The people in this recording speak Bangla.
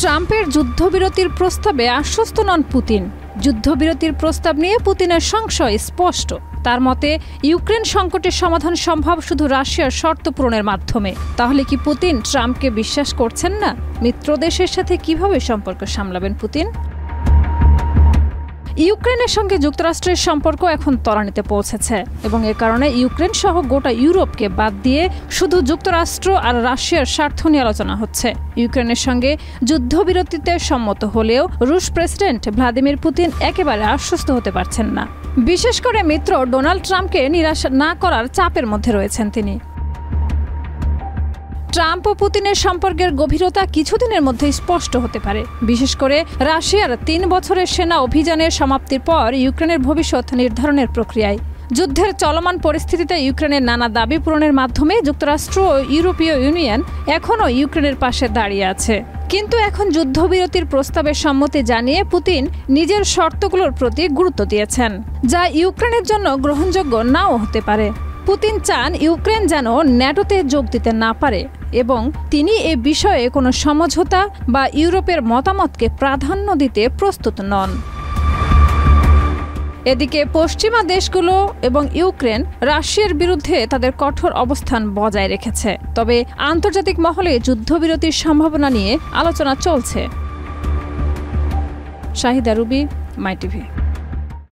ট্রাম্পের যুদ্ধবিরতির প্রস্তাবে আশ্বস্ত নন পুতিন। যুদ্ধবিরতির প্রস্তাব নিয়ে পুতিনের সংশয় স্পষ্ট। তার মতে ইউক্রেন সংকটের সমাধান সম্ভব শুধু রাশিয়ার শর্ত পূরণের মাধ্যমে। তাহলে কি পুতিন ট্রাম্পকে বিশ্বাস করছেন না? মিত্র দেশের সাথে কিভাবে সম্পর্ক সামলাবেন পুতিন? ইউক্রেনের সঙ্গে যুক্তরাষ্ট্রের সম্পর্ক এখন তলানিতে পৌঁছেছে এবং এ কারণে ইউক্রেন সহ গোটা ইউরোপকে বাদ দিয়ে শুধু যুক্তরাষ্ট্র আর রাশিয়ার স্বার্থ নিয়ে আলোচনা হচ্ছে। ইউক্রেনের সঙ্গে যুদ্ধবিরতিতে সম্মত হলেও রুশ প্রেসিডেন্ট ভ্লাদিমির পুতিন একেবারে আশ্বস্ত হতে পারছেন না। বিশেষ করে মিত্র ডোনাল্ড ট্রাম্পকে নিরাশ না করার চাপের মধ্যে রয়েছেন তিনি। ট্রাম্প ও পুতিনের সম্পর্কের গভীরতা কিছুদিনের মধ্যে স্পষ্ট হতে পারে, বিশেষ করে রাশিয়ার ৩ বছরের সেনা অভিযানের সমাপ্তির পর ইউক্রেনের ভবিষ্যৎ নির্ধারণের প্রক্রিয়ায়। যুদ্ধের চলমান পরিস্থিতিতে ইউক্রেনের নানা দাবি পূরণের মাধ্যমে যুক্তরাষ্ট্র ও ইউরোপীয় ইউনিয়ন এখনও ইউক্রেনের পাশে দাঁড়িয়ে আছে। কিন্তু এখন যুদ্ধবিরতির প্রস্তাবে সম্মতি জানিয়ে পুতিন নিজের শর্তগুলোর প্রতি গুরুত্ব দিয়েছেন, যা ইউক্রেনের জন্য গ্রহণযোগ্য নাও হতে পারে। পুতিন চান ইউক্রেন যেন ন্যাটোতে যোগ দিতে না পারে এবং তিনি এ বিষয়ে কোনো সমঝোতা বা ইউরোপের মতামতকে প্রাধান্য দিতে প্রস্তুত নন। এদিকে পশ্চিমা দেশগুলো এবং ইউক্রেন রাশিয়ার বিরুদ্ধে তাদের কঠোর অবস্থান বজায় রেখেছে, তবে আন্তর্জাতিক মহলে যুদ্ধবিরতির সম্ভাবনা নিয়ে আলোচনা চলছে। শাহিদা রুবি, মাই টিভি।